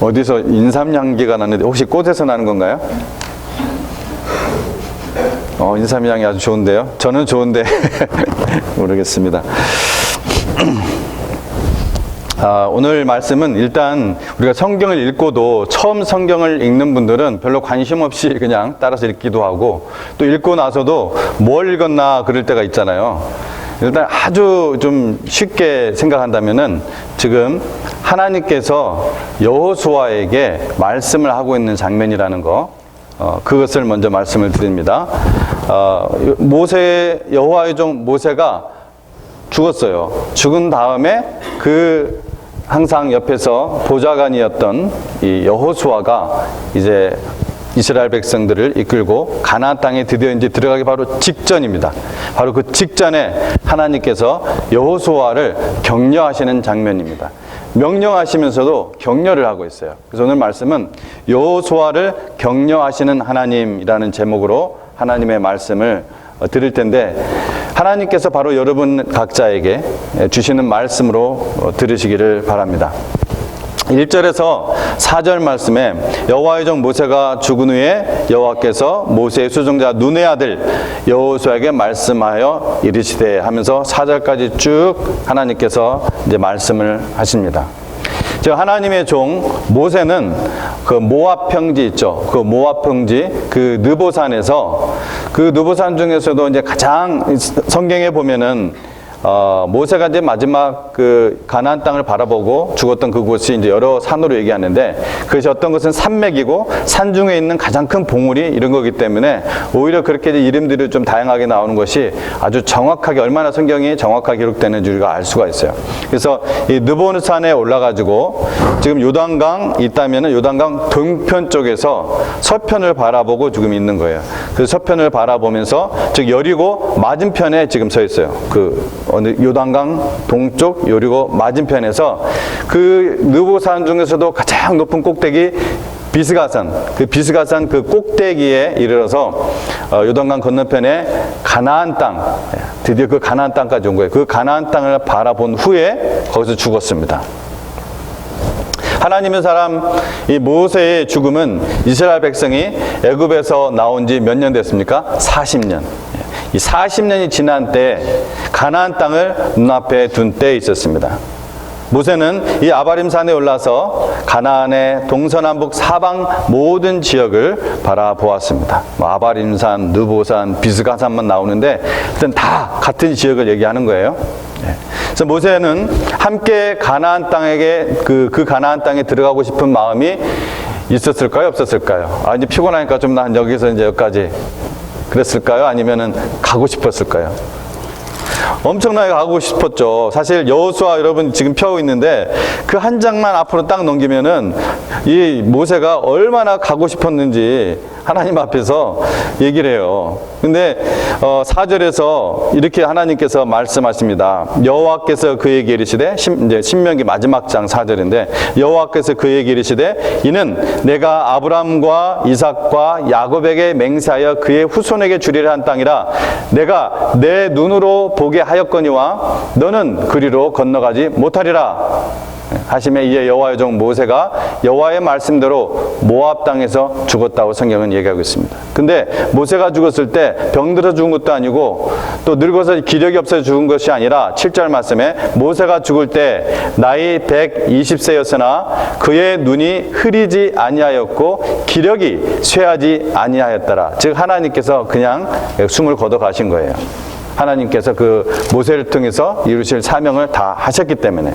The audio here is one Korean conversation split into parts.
어디서 인삼향기가 나는데 혹시 꽃에서 나는 건가요? 인삼향이 아주 좋은데요? 저는 좋은데 모르겠습니다. 오늘 말씀은 일단 우리가 성경을 읽고도 처음 성경을 읽는 분들은 별로 관심 없이 그냥 따라서 읽기도 하고, 또 읽고 나서도 뭘 읽었나 그럴 때가 있잖아요. 일단 아주 좀 쉽게 생각한다면은 지금 하나님께서 여호수아에게 말씀을 하고 있는 장면이라는 거, 그것을 먼저 말씀을 드립니다. 여호와의 종 모세가 죽었어요. 죽은 다음에 항상 옆에서 보좌관이었던 이 여호수아가 이제 이스라엘 백성들을 이끌고 가나안 땅에 드디어 이제 들어가기 바로 직전입니다. 바로 그 직전에 하나님께서 여호수아를 격려하시는 장면입니다. 명령하시면서도 격려를 하고 있어요. 그래서 오늘 말씀은 여호수아를 격려하시는 하나님이라는 제목으로 하나님의 말씀을 드릴 텐데, 하나님께서 바로 여러분 각자에게 주시는 말씀으로 들으시기를 바랍니다. 1절에서 4절 말씀에 여호와의 종 모세가 죽은 후에 여호와께서 모세의 수종자 눈의 아들 여호수아에게 말씀하여 이르시되 하면서 4절까지 쭉 하나님께서 이제 말씀을 하십니다. 하나님의 종 모세는 그 모압 평지 있죠. 그 모압 평지 그 느보산에서, 그 느보산 중에서도 이제 가장 성경에 보면은 모세가 이제 마지막 그 가나안 땅을 바라보고 죽었던 그곳이 이제 여러 산으로 얘기하는데, 그것이 어떤 것은 산맥이고 산 중에 있는 가장 큰 봉우리 이런 거기 때문에 오히려 그렇게 이제 이름들이 좀 다양하게 나오는 것이 아주 정확하게, 얼마나 성경이 정확하게 기록되는지 우리가 알 수가 있어요. 그래서 이 느보산에 올라가지고 지금 요단강 있다면은 요단강 동편 쪽에서 서편을 바라보고 지금 있는 거예요. 그 서편을 바라보면서 즉 여리고 맞은편에 지금 서 있어요. 요단강 동쪽 여리고 맞은편에서 그 느보산 중에서도 가장 높은 꼭대기 비스가산, 그 비스가산 그 꼭대기에 이르러서 요단강 건너편에 가나안 땅, 드디어 그 가나안 땅까지 온 거예요. 그 가나안 땅을 바라본 후에 거기서 죽었습니다. 하나님의 사람 이 모세의 죽음은 이스라엘 백성이 애굽에서 나온 지 몇 년 됐습니까? 40년. 이 40년이 지난 때 가나안 땅을 눈앞에 둔 때에 있었습니다. 모세는 이 아바림 산에 올라서 가나안의 동서남북 사방 모든 지역을 바라보았습니다. 아바림산, 느보산, 비스가산만 나오는데 일단 다 같은 지역을 얘기하는 거예요. 그래서 모세는 함께 가나안 땅에게 그 가나안 땅에 들어가고 싶은 마음이 있었을까요? 없었을까요? 이제 피곤하니까 좀 난 여기서 이제 여기까지 그랬을까요? 아니면은 가고 싶었을까요? 엄청나게 가고 싶었죠. 사실 여호수아 여러분 지금 펴고 있는데 그 한 장만 앞으로 딱 넘기면은 이 모세가 얼마나 가고 싶었는지 하나님 앞에서 얘기를 해요. 근데 4절에서 이렇게 하나님께서 말씀하십니다. 여호와께서 그에게 이르시되, 이제 신명기 마지막 장 4절인데, 여호와께서 그에게 이르시되 이는 내가 아브람과 이삭과 야곱에게 맹세하여 그의 후손에게 주리라 한 땅이라 내가 내 눈으로 보게 하였거니와 너는 그리로 건너가지 못하리라 하심에 이에 여호와의 종 모세가 여호와의 말씀대로 모압 땅에서 죽었다고 성경은 얘기하고 있습니다. 근데 모세가 죽었을 때 병들어 죽은 것도 아니고 또 늙어서 기력이 없어서 죽은 것이 아니라 7절 말씀에 모세가 죽을 때 나이 120세였으나 그의 눈이 흐리지 아니하였고 기력이 쇠하지 아니하였더라. 즉 하나님께서 그냥 숨을 거둬 가신 거예요. 하나님께서 그 모세를 통해서 이루실 사명을 다 하셨기 때문에.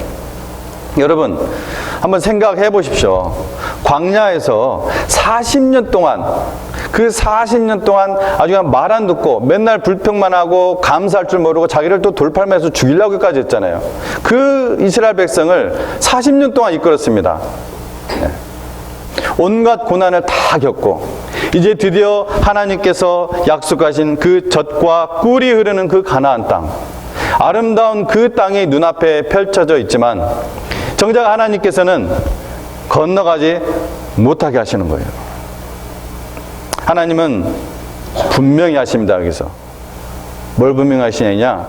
여러분 한번 생각해 보십시오. 광야에서 40년 동안, 그 40년 동안 아주 그냥 말 안 듣고 맨날 불평만 하고 감사할 줄 모르고 자기를 또 돌팔매해서 죽이려고까지 했잖아요. 그 이스라엘 백성을 40년 동안 이끌었습니다. 온갖 고난을 다 겪고 이제 드디어 하나님께서 약속하신 그 젖과 꿀이 흐르는 그 가나안 땅, 아름다운 그 땅이 눈앞에 펼쳐져 있지만 정작 하나님께서는 건너가지 못하게 하시는 거예요. 하나님은 분명히 하십니다. 여기서 뭘 분명히 하시느냐,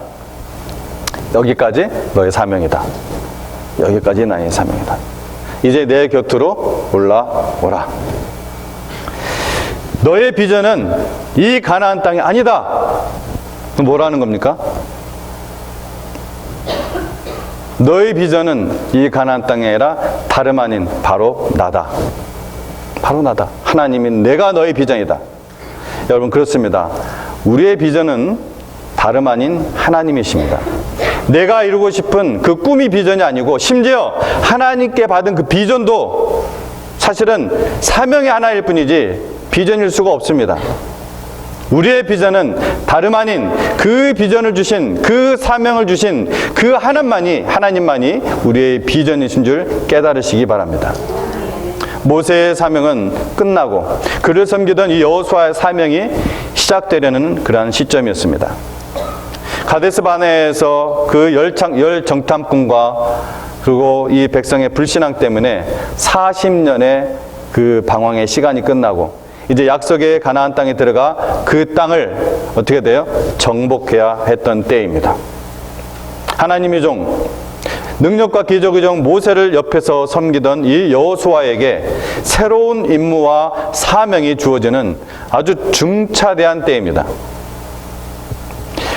여기까지 너의 사명이다. 여기까지 나의 사명이다. 이제 내 곁으로 올라오라. 너의 비전은 이 가나안 땅이 아니다. 뭐라는 겁니까? 너의 비전은 이 가나안 땅이 아니라 다름 아닌 바로 나다. 바로 나다. 하나님이 내가 너의 비전이다. 여러분, 그렇습니다. 우리의 비전은 다름 아닌 하나님이십니다. 내가 이루고 싶은 그 꿈이 비전이 아니고, 심지어 하나님께 받은 그 비전도 사실은 사명의 하나일 뿐이지 비전일 수가 없습니다. 우리의 비전은 다름 아닌 그 비전을 주신, 그 사명을 주신 그 하나님만이 우리의 비전이신 줄 깨달으시기 바랍니다. 모세의 사명은 끝나고 그를 섬기던 이 여호수아의 사명이 시작되려는 그러한 시점이었습니다. 가데스 바네에서 그 열 정탐꾼과 그리고 이 백성의 불신앙 때문에 40년의 그 방황의 시간이 끝나고 이제 약속의 가나안 땅에 들어가 그 땅을 어떻게 돼요? 정복해야 했던 때입니다. 하나님의 종, 능력과 기적의 종 모세를 옆에서 섬기던 이 여호수아에게 새로운 임무와 사명이 주어지는 아주 중차대한 때입니다.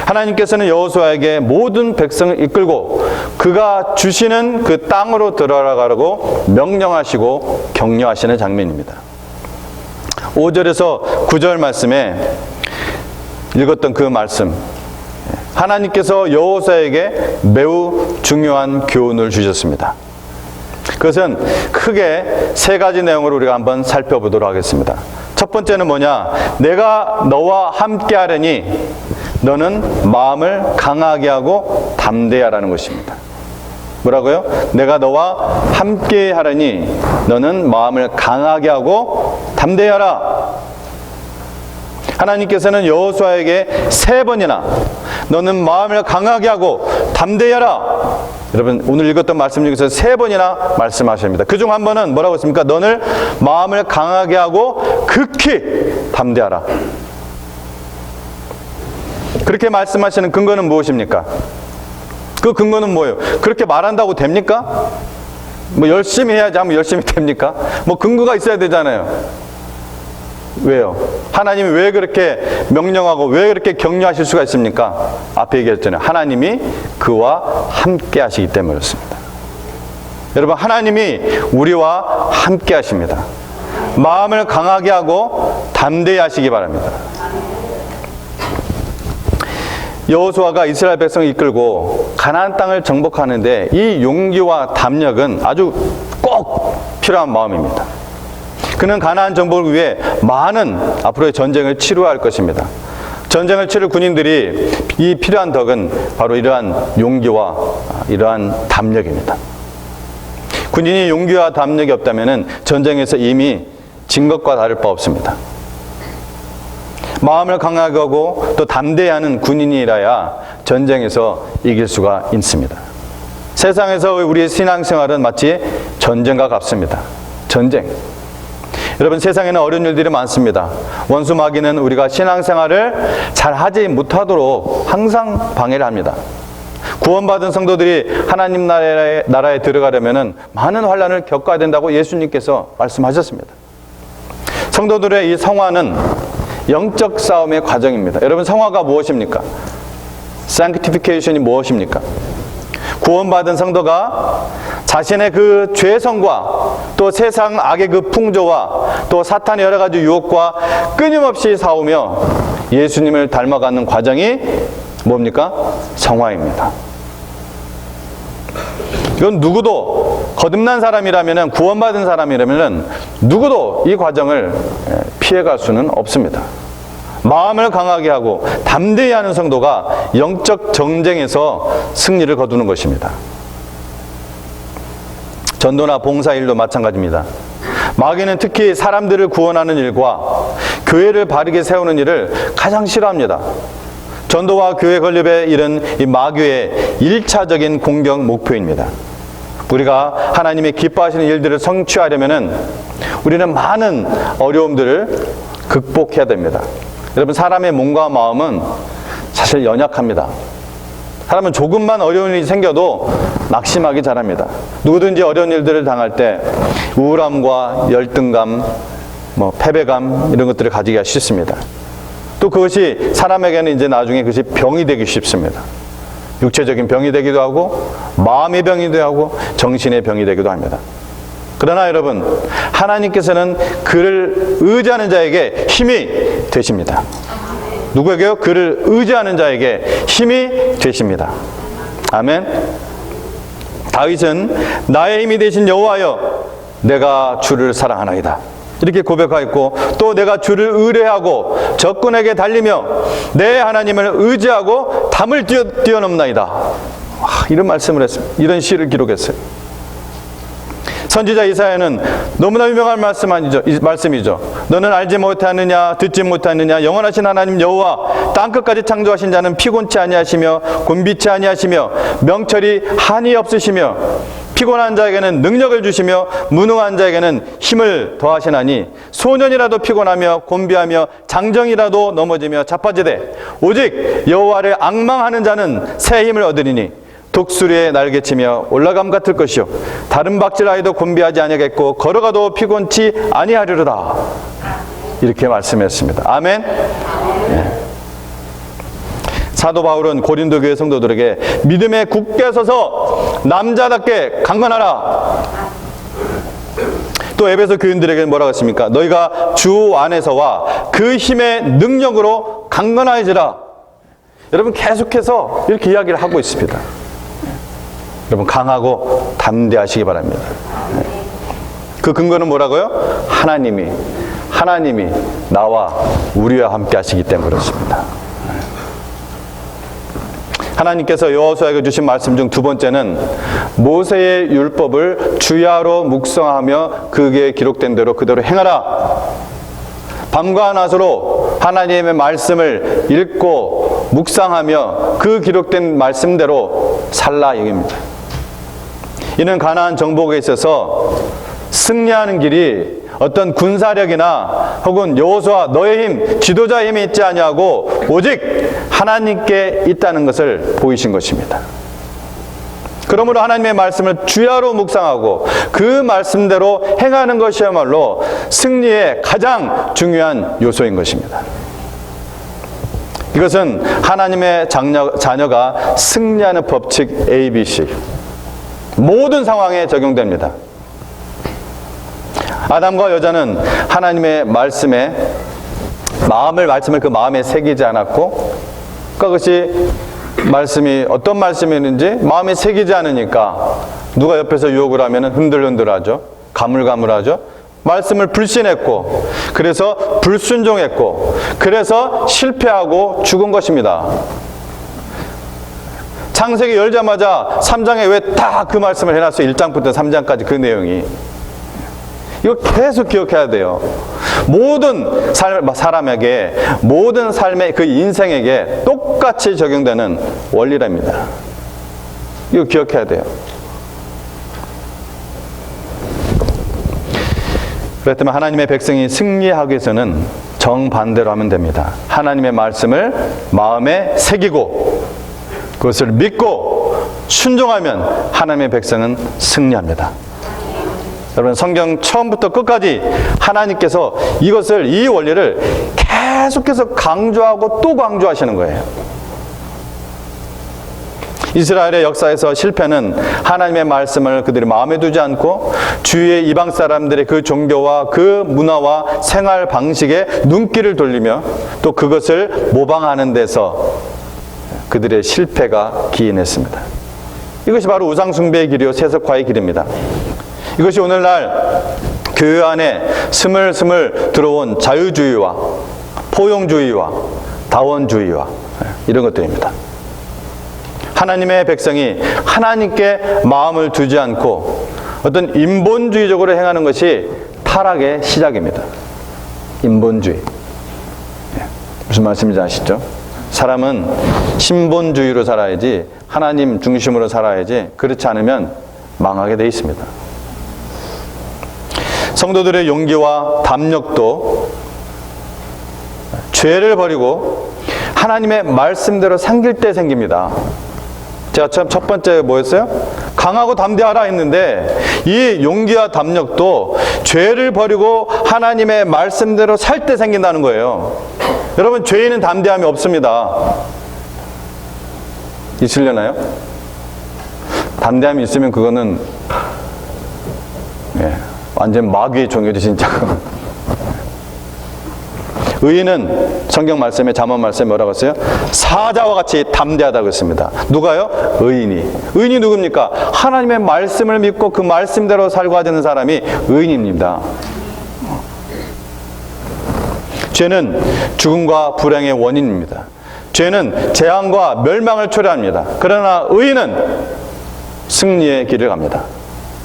하나님께서는 여호수아에게 모든 백성을 이끌고 그가 주시는 그 땅으로 들어가라고 명령하시고 격려하시는 장면입니다. 5절에서 9절 말씀에 읽었던 그 말씀, 하나님께서 여호수아에게 매우 중요한 교훈을 주셨습니다. 그것은 크게 세 가지 내용으로 우리가 한번 살펴보도록 하겠습니다. 첫 번째는 뭐냐? 내가 너와 함께 하려니 너는 마음을 강하게 하고 담대하라는 것입니다. 뭐라고요? 내가 너와 함께 하려니 너는 마음을 강하게 하고 담대하라. 하나님께서는 여호수아에게 3번이나 너는 마음을 강하게 하고 담대하라. 여러분, 오늘 읽었던 말씀 중에서 3번이나 말씀하십니다. 그중 한 번은 뭐라고 했습니까? 너는 마음을 강하게 하고 극히 담대하라. 그렇게 말씀하시는 근거는 무엇입니까? 그 근거는 뭐예요? 그렇게 말한다고 됩니까? 뭐 열심히 해야지 하면 열심히 됩니까? 뭐 근거가 있어야 되잖아요. 왜요? 하나님이 왜 그렇게 명령하고 왜 그렇게 격려하실 수가 있습니까? 앞에 얘기했잖아요. 하나님이 그와 함께 하시기 때문이었습니다. 여러분, 하나님이 우리와 함께 하십니다. 마음을 강하게 하고 담대히 하시기 바랍니다. 여호수아가 이스라엘 백성을 이끌고 가나안 땅을 정복하는데 이 용기와 담력은 아주 꼭 필요한 마음입니다. 그는 가나안 정복을 위해 많은 앞으로의 전쟁을 치러야 할 것입니다. 전쟁을 치를 군인들이 이 필요한 덕은 바로 이러한 용기와 이러한 담력입니다. 군인이 용기와 담력이 없다면 전쟁에서 이미 진 것과 다를 바 없습니다. 마음을 강하게 하고 또 담대하는 군인이라야 전쟁에서 이길 수가 있습니다. 세상에서 우리의 신앙생활은 마치 전쟁과 같습니다. 전쟁. 여러분, 세상에는 어려운 일들이 많습니다. 원수 마귀는 우리가 신앙생활을 잘 하지 못하도록 항상 방해를 합니다. 구원받은 성도들이 하나님 나라에 들어가려면 많은 환난을 겪어야 된다고 예수님께서 말씀하셨습니다. 성도들의 이 성화는 영적 싸움의 과정입니다. 여러분, 성화가 무엇입니까? sanctification이 무엇입니까? 구원받은 성도가 자신의 그 죄성과 또 세상 악의 그 풍조와 또 사탄의 여러 가지 유혹과 끊임없이 싸우며 예수님을 닮아가는 과정이 뭡니까? 성화입니다. 이건 누구도 거듭난 사람이라면, 구원받은 사람이라면 누구도 이 과정을 피해갈 수는 없습니다. 마음을 강하게 하고 담대히 하는 성도가 영적 전쟁에서 승리를 거두는 것입니다. 전도나 봉사일도 마찬가지입니다. 마귀는 특히 사람들을 구원하는 일과 교회를 바르게 세우는 일을 가장 싫어합니다. 전도와 교회 건립의 일은 이 마귀의 1차적인 공격 목표입니다. 우리가 하나님의 기뻐하시는 일들을 성취하려면 우리는 많은 어려움들을 극복해야 됩니다. 여러분, 사람의 몸과 마음은 사실 연약합니다. 사람은 조금만 어려운 일이 생겨도 낙심하기 잘합니다. 누구든지 어려운 일들을 당할 때 우울함과 열등감, 패배감 이런 것들을 가지기가 쉽습니다. 또 그것이 사람에게는 이제 나중에 그것이 병이 되기 쉽습니다. 육체적인 병이 되기도 하고 마음의 병이 되기도 하고 정신의 병이 되기도 합니다. 그러나 여러분, 하나님께서는 그를 의지하는 자에게 힘이 되십니다. 누구에게요? 그를 의지하는 자에게 힘이 되십니다. 아멘. 다윗은 나의 힘이 되신 여호와여 내가 주를 사랑하나이다 이렇게 고백하였고, 또 내가 주를 의뢰하고 적군에게 달리며 내 하나님을 의지하고 담을 뛰어넘나이다. 이런 말씀을 했습니다. 이런 시를 기록했어요. 선지자 이사야는 너무나 유명한 말씀이죠. 너는 알지 못하느냐, 듣지 못하느냐, 영원하신 하나님 여호와 땅끝까지 창조하신 자는 피곤치 아니하시며 곤비치 아니하시며 명철이 한이 없으시며 피곤한 자에게는 능력을 주시며 무능한 자에게는 힘을 더하시나니 소년이라도 피곤하며 곤비하며 장정이라도 넘어지며 자빠지되 오직 여호와를 앙망하는 자는 새 힘을 얻으리니 독수리의 날개치며 올라감 같을 것이요 다른 박질아이도 곤비하지 아니하겠고 걸어가도 피곤치 아니하리로다. 이렇게 말씀했습니다. 아멘. 네. 사도 바울은 고린도 교회 성도들에게 믿음에 굳게 서서 남자답게 강건하라. 또 에베소 교인들에게 뭐라고 했습니까? 너희가 주 안에서와 그 힘의 능력으로 강건하여지라. 여러분 계속해서 이렇게 이야기를 하고 있습니다. 여러분 강하고 담대하시기 바랍니다. 그 근거는 뭐라고요? 하나님이 나와 우리와 함께 하시기 때문에 그렇습니다. 하나님께서 여호수아에게 주신 말씀 중 두 번째는 모세의 율법을 주야로 묵상하며 그게 기록된 대로 그대로 행하라. 밤과 낮으로 하나님의 말씀을 읽고 묵상하며 그 기록된 말씀대로 살라 얘기입니다. 이는 가나안 정복에 있어서 승리하는 길이 어떤 군사력이나 혹은 여호수아 너의 힘, 지도자의 힘이 있지 아니하고 오직 하나님께 있다는 것을 보이신 것입니다. 그러므로 하나님의 말씀을 주야로 묵상하고 그 말씀대로 행하는 것이야말로 승리의 가장 중요한 요소인 것입니다. 이것은 하나님의 자녀가 승리하는 법칙 ABC, 모든 상황에 적용됩니다. 아담과 여자는 하나님의 말씀을 그 마음에 새기지 않았고, 그것이 말씀이 어떤 말씀이었는지 마음에 새기지 않으니까 누가 옆에서 유혹을 하면 흔들흔들하죠. 가물가물하죠. 말씀을 불신했고, 그래서 불순종했고, 그래서 실패하고 죽은 것입니다. 창세기 열자마자 3장에 왜 다 그 말씀을 해놨어요? 1장부터 3장까지 그 내용이. 이거 계속 기억해야 돼요. 모든 사람에게, 모든 삶의 그 인생에게 똑같이 적용되는 원리랍니다. 이거 기억해야 돼요. 그렇다면 하나님의 백성이 승리하기 위해서는 정반대로 하면 됩니다. 하나님의 말씀을 마음에 새기고 그것을 믿고 순종하면 하나님의 백성은 승리합니다. 여러분 성경 처음부터 끝까지 하나님께서 이 원리를 계속해서 강조하고 또 강조하시는 거예요. 이스라엘의 역사에서 실패는 하나님의 말씀을 그들이 마음에 두지 않고 주위의 이방 사람들의 그 종교와 그 문화와 생활 방식에 눈길을 돌리며 또 그것을 모방하는 데서 그들의 실패가 기인했습니다. 이것이 바로 우상숭배의 길이요 세속화의 길입니다. 이것이 오늘날 교회 안에 스물스물 들어온 자유주의와 포용주의와 다원주의와 이런 것들입니다. 하나님의 백성이 하나님께 마음을 두지 않고 어떤 인본주의적으로 행하는 것이 타락의 시작입니다. 인본주의. 무슨 말씀인지 아시죠? 사람은 신본주의로 살아야지, 하나님 중심으로 살아야지, 그렇지 않으면 망하게 되어 있습니다. 성도들의 용기와 담력도 죄를 버리고 하나님의 말씀대로 섬길 때 생깁니다. 제가 처음 첫 번째 뭐였어요? 강하고 담대하라 했는데 이 용기와 담력도 죄를 버리고 하나님의 말씀대로 살 때 생긴다는 거예요. 여러분, 죄인은 담대함이 없습니다. 있으려나요? 담대함이 있으면 그거는 완전 마귀의 종이죠, 진짜. 의인은 성경 말씀에, 잠언 말씀에 뭐라고 했어요? 사자와 같이 담대하다고 했습니다. 누가요? 의인이. 의인이 누굽니까? 하나님의 말씀을 믿고 그 말씀대로 살고 하는 사람이 의인입니다. 죄는 죽음과 불행의 원인입니다. 죄는 재앙과 멸망을 초래합니다. 그러나 의인은 승리의 길을 갑니다.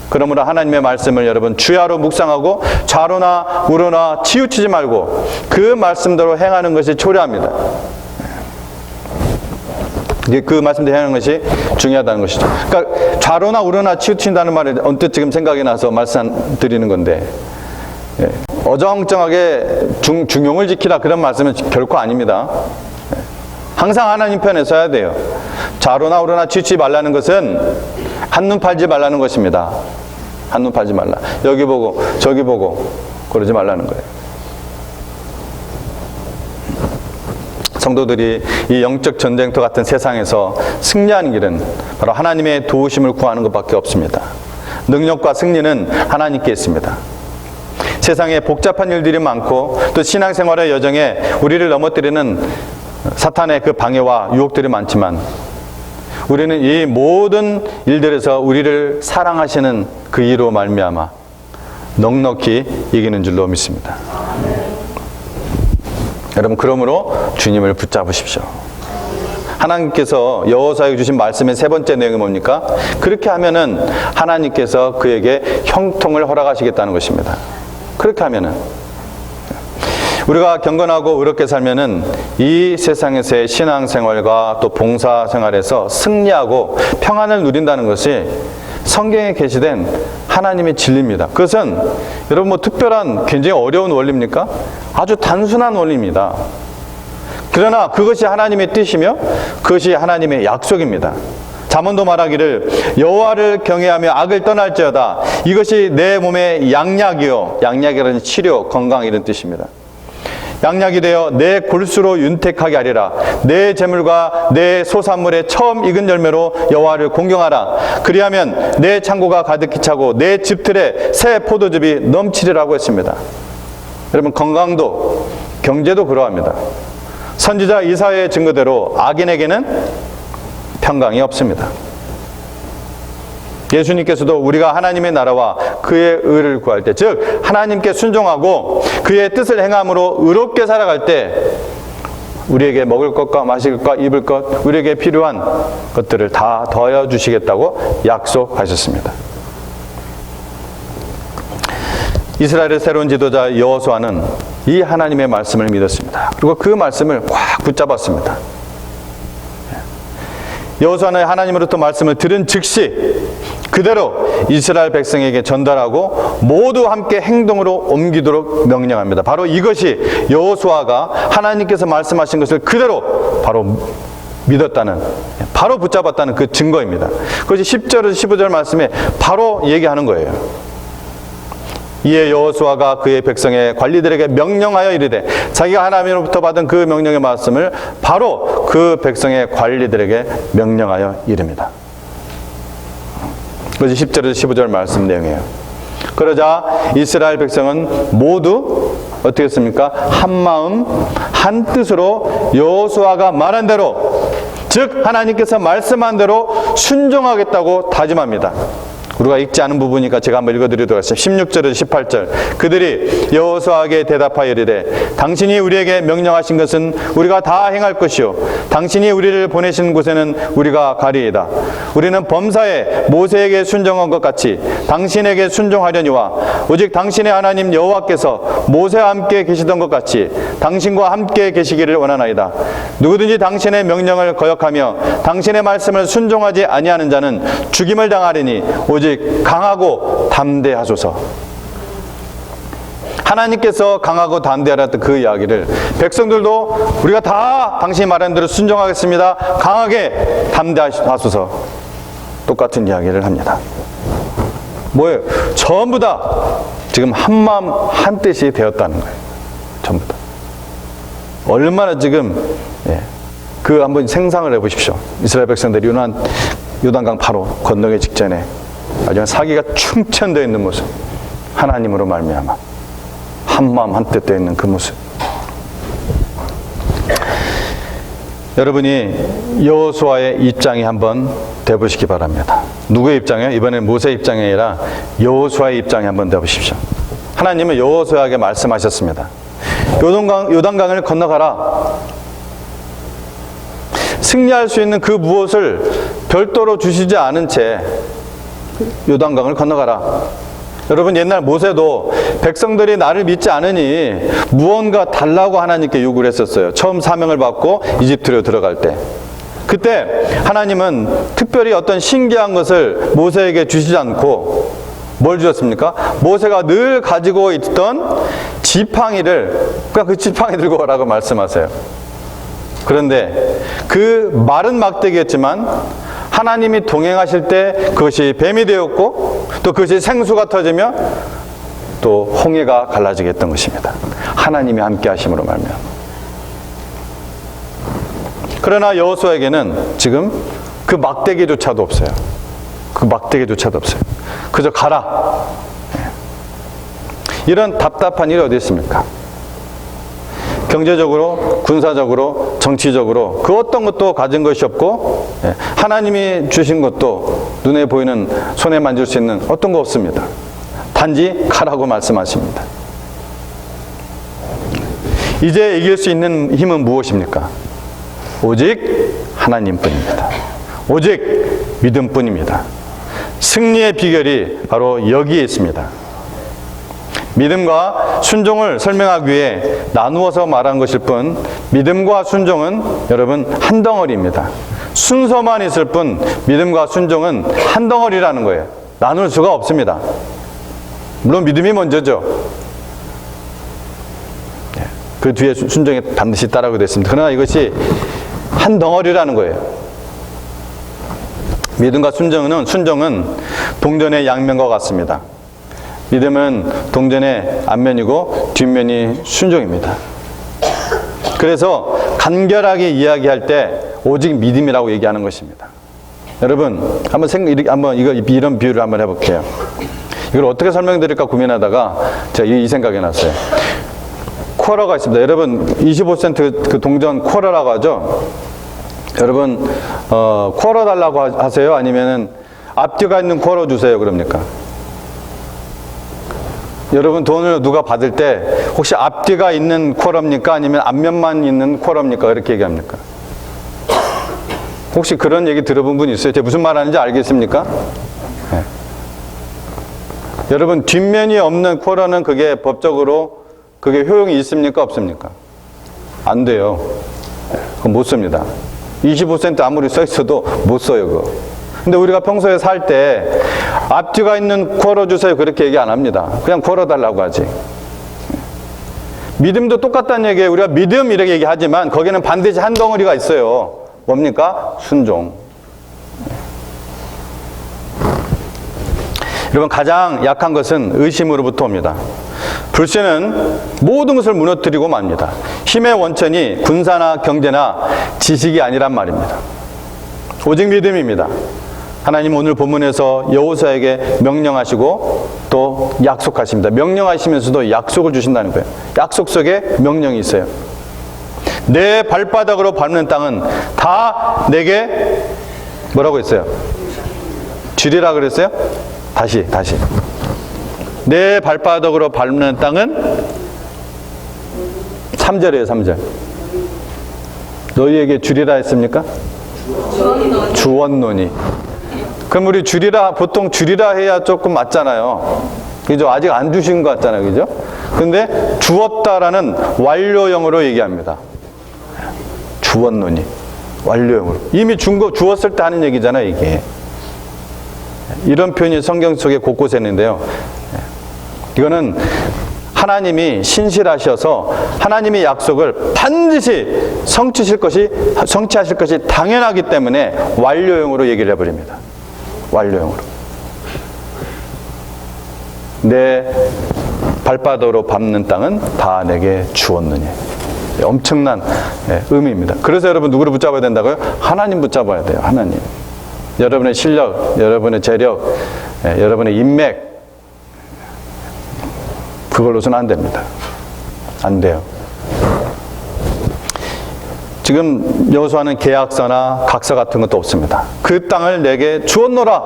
그러므로 하나님의 말씀을 여러분 주야로 묵상하고 좌로나 우로나 치우치지 말고 그 말씀대로 행하는 것이 초래합니다. 그 말씀대로 행하는 것이 중요하다는 것이죠. 그러니까 좌로나 우로나 치우친다는 말이 언뜻 지금 생각이 나서 말씀드리는 건데, 어정쩡하게 중용을 지키라 그런 말씀은 결코 아닙니다. 항상 하나님 편에 서야 돼요. 좌로나 우로나 치우치지 말라는 것은 한눈 팔지 말라는 것입니다. 한눈 팔지 말라. 여기 보고 저기 보고 그러지 말라는 거예요. 성도들이 이 영적 전쟁터 같은 세상에서 승리하는 길은 바로 하나님의 도우심을 구하는 것밖에 없습니다. 능력과 승리는 하나님께 있습니다. 세상에 복잡한 일들이 많고 또 신앙생활의 여정에 우리를 넘어뜨리는 사탄의 그 방해와 유혹들이 많지만 우리는 이 모든 일들에서 우리를 사랑하시는 그 이로 말미암아 넉넉히 이기는 줄로 믿습니다. 여러분, 그러므로 주님을 붙잡으십시오. 하나님께서 여호수아에게 주신 말씀의 세 번째 내용이 뭡니까? 그렇게 하면은 하나님께서 그에게 형통을 허락하시겠다는 것입니다. 그렇게 하면은 우리가 경건하고 의롭게 살면은 이 세상에서의 신앙생활과 또 봉사생활에서 승리하고 평안을 누린다는 것이 성경에 게시된 하나님의 진리입니다. 그것은 여러분 뭐 특별한 굉장히 어려운 원리입니까? 아주 단순한 원리입니다. 그러나 그것이 하나님의 뜻이며 그것이 하나님의 약속입니다. 잠언도 말하기를 여호와를 경외하며 악을 떠날지어다. 이것이 내 몸의 양약이요, 양약이라는 치료, 건강 이런 뜻입니다. 양약이 되어 내 골수로 윤택하게 하리라. 내 재물과 내 소산물의 처음 익은 열매로 여호와를 공경하라. 그리하면 내 창고가 가득히 차고 내 집틀에 새 포도즙이 넘치리라고 했습니다. 여러분, 건강도 경제도 그러합니다. 선지자 이사야의 증거대로 악인에게는 평강이 없습니다. 예수님께서도 우리가 하나님의 나라와 그의 의를 구할 때, 즉 하나님께 순종하고 그의 뜻을 행함으로 의롭게 살아갈 때 우리에게 먹을 것과 마실 것과 입을 것, 우리에게 필요한 것들을 다 더하여 주시겠다고 약속하셨습니다. 이스라엘의 새로운 지도자 여호수아는 이 하나님의 말씀을 믿었습니다. 그리고 그 말씀을 꽉 붙잡았습니다. 여호수아는 하나님으로부터 말씀을 들은 즉시 그대로 이스라엘 백성에게 전달하고 모두 함께 행동으로 옮기도록 명령합니다. 바로 이것이 여호수아가 하나님께서 말씀하신 것을 그대로 바로 믿었다는, 바로 붙잡았다는 그 증거입니다. 그것이 10절에서 15절 말씀에 바로 얘기하는 거예요. 이에 여호수아가 그의 백성의 관리들에게 명령하여 이르되, 자기가 하나님으로부터 받은 그 명령의 말씀을 바로 그 백성의 관리들에게 명령하여 이릅니다. 그것이 10절에서 15절 말씀 내용이에요. 그러자 이스라엘 백성은 모두 어떻게 했습니까? 한 마음 한 뜻으로 여호수아가 말한 대로, 즉 하나님께서 말씀한 대로 순종하겠다고 다짐합니다. 우리가 읽지 않은 부분이니까 제가 한번 읽어드리도록 하겠습니다. 16절에서 18절. 그들이 여호수아에게 대답하여 이르되, 당신이 우리에게 명령하신 것은 우리가 다 행할 것이요 당신이 우리를 보내신 곳에는 우리가 가리이다. 우리는 범사에 모세에게 순종한 것 같이 당신에게 순종하려니와 오직 당신의 하나님 여호와께서 모세와 함께 계시던 것 같이 당신과 함께 계시기를 원하나이다. 누구든지 당신의 명령을 거역하며 당신의 말씀을 순종하지 아니하는 자는 죽임을 당하리니 오직 강하고 담대하소서. 하나님께서 강하고 담대하라던 그 이야기를 백성들도 우리가 다 당신이 말한 대로 순종하겠습니다, 강하게 담대하소서, 똑같은 이야기를 합니다. 뭐예요? 전부 다 지금 한마음 한뜻이 되었다는 거예요. 전부 다. 얼마나 지금 그 한번 생상을 해보십시오. 이스라엘 백성들이 요단강 바로 건너기 직전에 아주 사기가 충천되어 있는 모습, 하나님으로 말미암아 한마음 한뜻 되어 있는 그 모습. 여러분이 여호수아의 입장이 한번 돼보시기 바랍니다. 누구의 입장이에요? 이번엔 모세의 입장이 아니라 여호수아의 입장이 한번 돼보십시오. 하나님은 여호수아에게 말씀하셨습니다. 요단강을 건너가라. 승리할 수 있는 그 무엇을 별도로 주시지 않은 채 요단강을 건너가라. 여러분, 옛날 모세도 백성들이 나를 믿지 않으니 무언가 달라고 하나님께 요구를 했었어요. 처음 사명을 받고 이집트로 들어갈 때. 그때 하나님은 특별히 어떤 신기한 것을 모세에게 주시지 않고 뭘 주셨습니까? 모세가 늘 가지고 있던 지팡이를, 그냥 그 지팡이 들고 오라고 말씀하세요. 그런데 그 마른 막대기였지만 하나님이 동행하실 때 그것이 뱀이 되었고 또 그것이 생수가 터지며 또 홍해가 갈라지게 했던 것입니다. 하나님이 함께 하심으로 말미암아. 그러나 여호수아에게는 지금 그 막대기조차도 없어요. 그 막대기조차도 없어요. 그저 가라. 이런 답답한 일이 어디 있습니까? 경제적으로, 군사적으로, 정치적으로 그 어떤 것도 가진 것이 없고 하나님이 주신 것도 눈에 보이는, 손에 만질 수 있는 어떤 거 없습니다. 단지 가라고 말씀하십니다. 이제 이길 수 있는 힘은 무엇입니까? 오직 하나님뿐입니다. 오직 믿음뿐입니다. 승리의 비결이 바로 여기에 있습니다. 믿음과 순종을 설명하기 위해 나누어서 말한 것일 뿐 믿음과 순종은 여러분 한 덩어리입니다. 순서만 있을 뿐 믿음과 순종은 한 덩어리라는 거예요. 나눌 수가 없습니다. 물론 믿음이 먼저죠. 그 뒤에 순종이 반드시 따라오게 됐습니다. 그러나 이것이 한 덩어리라는 거예요. 믿음과 순종은 동전의 양면과 같습니다. 믿음은 동전의 앞면이고 뒷면이 순종입니다. 그래서 간결하게 이야기할 때 오직 믿음이라고 얘기하는 것입니다. 여러분, 한번 이런 비유를 한번 해볼게요. 이걸 어떻게 설명드릴까 고민하다가 제가 이 생각이 났어요. 쿼러가 있습니다. 여러분, 25센트 그 동전 쿼러라고 하죠? 여러분, 쿼러 달라고 하세요? 아니면은 앞뒤가 있는 쿼러 주세요? 그럽니까? 여러분, 돈을 누가 받을 때 혹시 앞뒤가 있는 쿼러입니까? 아니면 앞면만 있는 쿼러입니까? 이렇게 얘기합니까? 혹시 그런 얘기 들어본 분 있어요? 제가 무슨 말 하는지 알겠습니까? 네. 여러분, 뒷면이 없는 쿼러는 그게 법적으로 그게 효용이 있습니까? 없습니까? 안 돼요. 그건 못 씁니다. 25센트 아무리 써 있어도 못 써요, 그거. 근데 우리가 평소에 살 때 앞뒤가 있는 쿼러 주세요 그렇게 얘기 안 합니다. 그냥 쿼러 달라고 하지. 믿음도 똑같다는 얘기예요. 우리가 믿음 이렇게 얘기하지만 거기는 반드시 한 덩어리가 있어요. 뭡니까? 순종. 여러분, 가장 약한 것은 의심으로부터 옵니다. 불신은 모든 것을 무너뜨리고 맙니다. 힘의 원천이 군사나 경제나 지식이 아니란 말입니다. 오직 믿음입니다. 하나님 오늘 본문에서 여호수아에게 명령하시고 또 약속하십니다. 명령하시면서도 약속을 주신다는 거예요. 약속 속에 명령이 있어요. 내 발바닥으로 밟는 땅은 다 내게 뭐라고 했어요? 주리라 그랬어요? 다시. 내 발바닥으로 밟는 땅은 3절이에요, 3절. 너희에게 주리라 했습니까? 주었노니. 그럼 우리 보통 주리라 해야 조금 맞잖아요. 그죠? 아직 안 주신 것 같잖아요. 그죠? 근데 주었다라는 완료형으로 얘기합니다. 주었노니. 완료형으로. 이미 주었을 때 하는 얘기잖아요, 이게. 이런 표현이 성경 속에 곳곳에 있는데요. 이거는 하나님이 신실하셔서 하나님의 약속을 반드시 성취하실 것이 당연하기 때문에 완료형으로 얘기를 해버립니다. 완료형으로. 내 발바닥으로 밟는 땅은 다 내게 주었느니. 엄청난 의미입니다. 그래서 여러분 누구를 붙잡아야 된다고요? 하나님 붙잡아야 돼요. 하나님. 여러분의 실력, 여러분의 재력, 여러분의 인맥, 그걸로서는 안 됩니다. 안 돼요. 지금 여호수아는 계약서나 각서 같은 것도 없습니다. 그 땅을 내게 주었노라.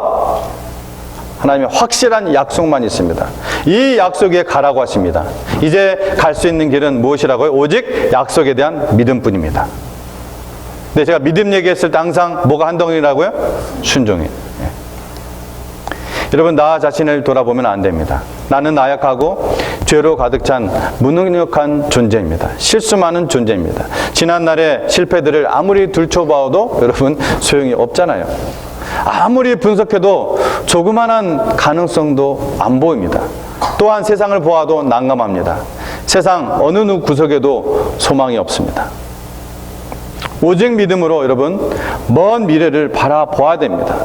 하나님의 확실한 약속만 있습니다. 이 약속에 가라고 하십니다. 이제 갈 수 있는 길은 무엇이라고요? 오직 약속에 대한 믿음뿐입니다. 근데 제가 믿음 얘기했을 때 항상 뭐가 한 덩이라고요? 순종이에요. 여러분, 나 자신을 돌아보면 안 됩니다. 나는 나약하고 죄로 가득 찬 무능력한 존재입니다. 실수 많은 존재입니다. 지난날의 실패들을 아무리 들춰봐도 여러분 소용이 없잖아요. 아무리 분석해도 조그만한 가능성도 안 보입니다. 또한 세상을 보아도 난감합니다. 세상 어느 구석에도 소망이 없습니다. 오직 믿음으로 여러분 먼 미래를 바라보아야 됩니다.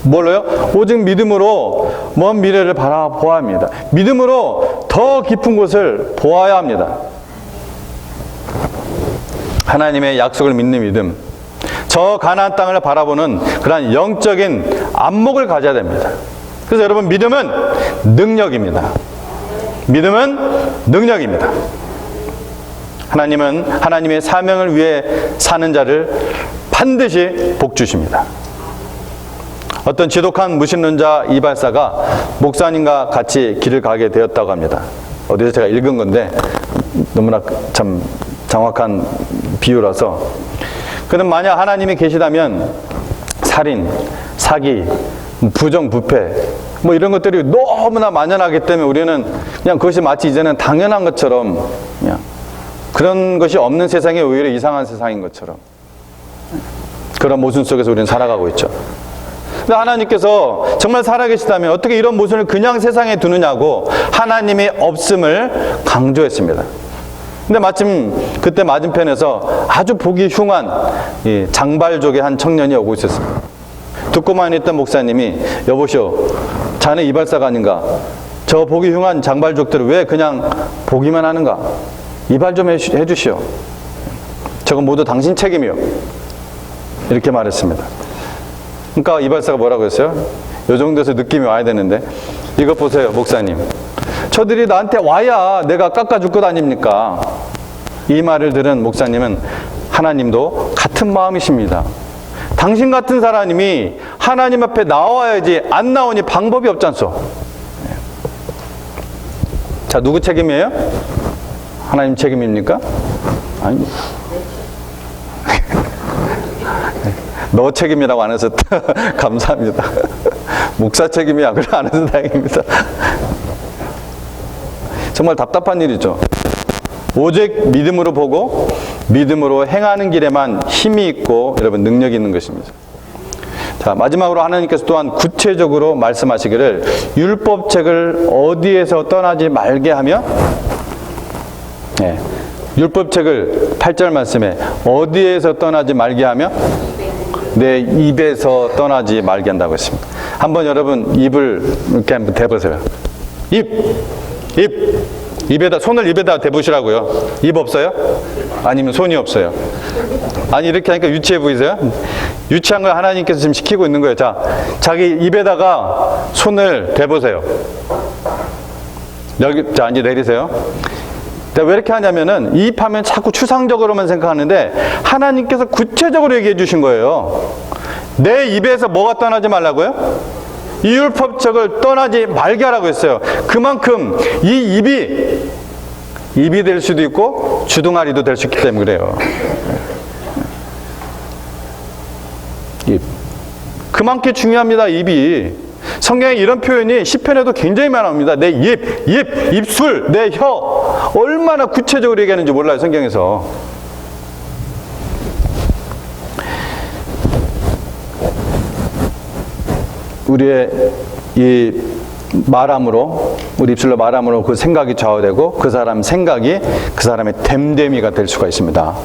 뭘로요? 오직 믿음으로 먼 미래를 바라보아야 합니다. 믿음으로 더 깊은 곳을 보아야 합니다. 하나님의 약속을 믿는 믿음, 저 가나안 땅을 바라보는 그런 영적인 안목을 가져야 됩니다. 그래서 여러분, 믿음은 능력입니다. 믿음은 능력입니다. 하나님은 하나님의 사명을 위해 사는 자를 반드시 복 주십니다. 어떤 지독한 무신론자 이발사가 목사님과 같이 길을 가게 되었다고 합니다. 어디서 제가 읽은 건데 너무나 참 정확한 비유라서. 그는 만약 하나님이 계시다면 살인, 사기, 부정, 부패 뭐 이런 것들이 너무나 만연하기 때문에 우리는 그냥 그것이 마치 이제는 당연한 것처럼, 그냥 그런 것이 없는 세상이 오히려 이상한 세상인 것처럼 그런 모순 속에서 우리는 살아가고 있죠. 근데 하나님께서 정말 살아계시다면 어떻게 이런 모순을 그냥 세상에 두느냐고 하나님의 없음을 강조했습니다. 근데 마침 그때 맞은편에서 아주 보기 흉한 장발족의 한 청년이 오고 있었습니다. 듣고만 있던 목사님이, 여보시오, 자네 이발사가 아닌가? 저 보기 흉한 장발족들을 왜 그냥 보기만 하는가? 이발 좀 해주시오. 저건 모두 당신 책임이요. 이렇게 말했습니다. 그러니까 이발사가 뭐라고 했어요? 요 정도에서 느낌이 와야 되는데, 이것 보세요, 목사님. 저들이 나한테 와야 내가 깎아줄 것 아닙니까? 이 말을 들은 목사님은 하나님도 같은 마음이십니다. 당신 같은 사람이 하나님 앞에 나와야지 안 나오니 방법이 없지 않소? 자, 누구 책임이에요? 하나님 책임입니까? 아닙니다. 너 책임이라고 안 해서 감사합니다. 목사 책임이야. 그래 안 해서 다행입니다. 정말 답답한 일이죠. 오직 믿음으로 보고 믿음으로 행하는 길에만 힘이 있고 여러분 능력이 있는 것입니다. 자, 마지막으로 하나님께서 또한 구체적으로 말씀하시기를 율법책을 어디에서 떠나지 말게 하며, 율법책을 8절 말씀에 어디에서 떠나지 말게 하며 내 입에서 떠나지 말게 한다고 했습니다. 한번 여러분 입을 이렇게 한번 대보세요. 입에다, 손을 입에다 대보시라고요. 입 없어요? 아니면 손이 없어요? 아니, 이렇게 하니까 유치해 보이세요? 유치한 걸 하나님께서 지금 시키고 있는 거예요. 자, 자기 입에다가 손을 대보세요. 여기, 자, 이제 내리세요. 왜 이렇게 하냐면은, 입하면 자꾸 추상적으로만 생각하는데, 하나님께서 구체적으로 얘기해 주신 거예요. 내 입에서 뭐가 떠나지 말라고요? 이 율법책을 떠나지 말게 하라고 했어요. 그만큼 이 입이 될 수도 있고 주둥아리도 될 수 있기 때문에 그래요. 입. 그만큼 중요합니다. 입이. 성경에 이런 표현이 시편에도 굉장히 많이 나옵니다. 내 입술, 내 혀. 얼마나 구체적으로 얘기하는지 몰라요, 성경에서. 우리의 이 말함으로, 우리 입술로 말함으로 그 생각이 좌우되고 그 사람 생각이 그 사람의 됨됨이가 될 수가 있습니다.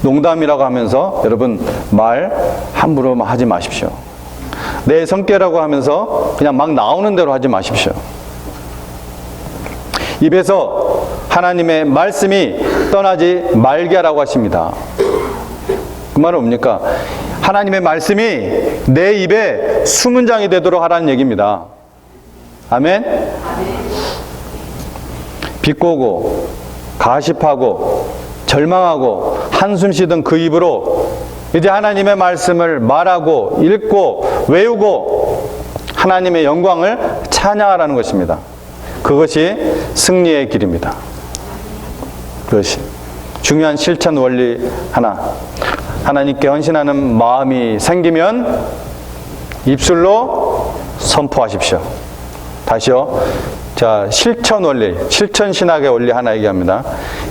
농담이라고 하면서 여러분 말 함부로 하지 마십시오. 내 성격이라고 하면서 그냥 막 나오는 대로 하지 마십시오. 입에서 하나님의 말씀이 떠나지 말게 하라고 하십니다. 그 말은 뭡니까? 하나님의 말씀이 내 입에 수문장이 되도록 하라는 얘기입니다. 아멘? 비꼬고 가십하고 절망하고 한숨 쉬던 그 입으로 이제 하나님의 말씀을 말하고 읽고 외우고 하나님의 영광을 찬양하라는 것입니다. 그것이 승리의 길입니다. 그것이 중요한 실천 원리 하나. 하나님께 헌신하는 마음이 생기면 입술로 선포하십시오. 다시요. 자, 실천 원리, 실천 신학의 원리 하나 얘기합니다.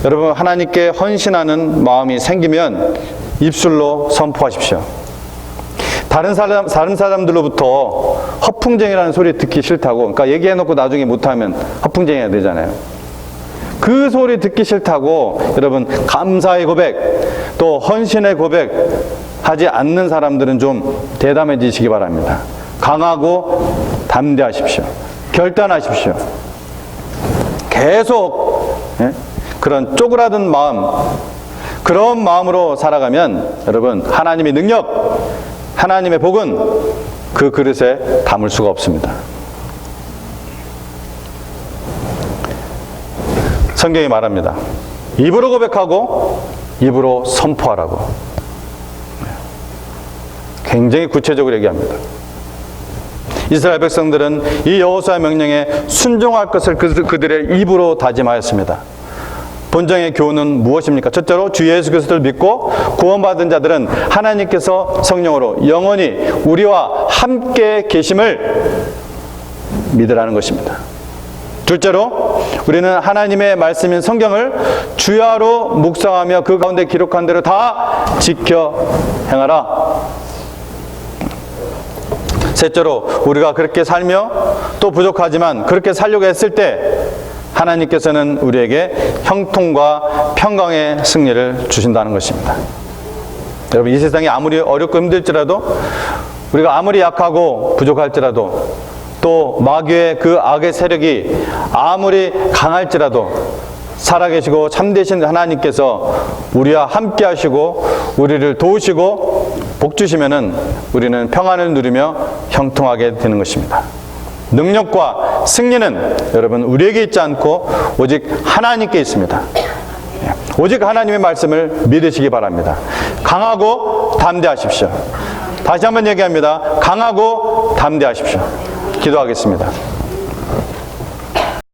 여러분, 하나님께 헌신하는 마음이 생기면 입술로 선포하십시오. 다른 사람들로부터 허풍쟁이라는 소리 듣기 싫다고, 그러니까 얘기해놓고 나중에 못하면 허풍쟁이가 되잖아요. 그 소리 듣기 싫다고 여러분 감사의 고백, 또 헌신의 고백 하지 않는 사람들은 좀 대담해지시기 바랍니다. 강하고 담대하십시오. 결단하십시오. 계속 그런 쪼그라든 마음, 그런 마음으로 살아가면 여러분 하나님의 능력, 하나님의 복은 그 그릇에 담을 수가 없습니다. 성경이 말합니다. 입으로 고백하고 입으로 선포하라고. 굉장히 구체적으로 얘기합니다. 이스라엘 백성들은 이 여호수아의 명령에 순종할 것을 그들의 입으로 다짐하였습니다. 본정의 교훈은 무엇입니까? 첫째로 주 예수 그리스도를 믿고 구원받은 자들은 하나님께서 성령으로 영원히 우리와 함께 계심을 믿으라는 것입니다. 둘째로 우리는 하나님의 말씀인 성경을 주야로 묵상하며 그 가운데 기록한 대로 다 지켜 행하라. 셋째로 우리가 그렇게 살며 또 부족하지만 그렇게 살려고 했을 때 하나님께서는 우리에게 형통과 평강의 승리를 주신다는 것입니다. 여러분, 이 세상이 아무리 어렵고 힘들지라도, 우리가 아무리 약하고 부족할지라도, 또 마귀의 그 악의 세력이 아무리 강할지라도 살아계시고 참되신 하나님께서 우리와 함께 하시고 우리를 도우시고 복 주시면은 우리는 평안을 누리며 형통하게 되는 것입니다. 능력과 승리는 여러분 우리에게 있지 않고 오직 하나님께 있습니다. 오직 하나님의 말씀을 믿으시기 바랍니다. 강하고 담대하십시오. 다시 한번 얘기합니다. 강하고 담대하십시오. 기도하겠습니다.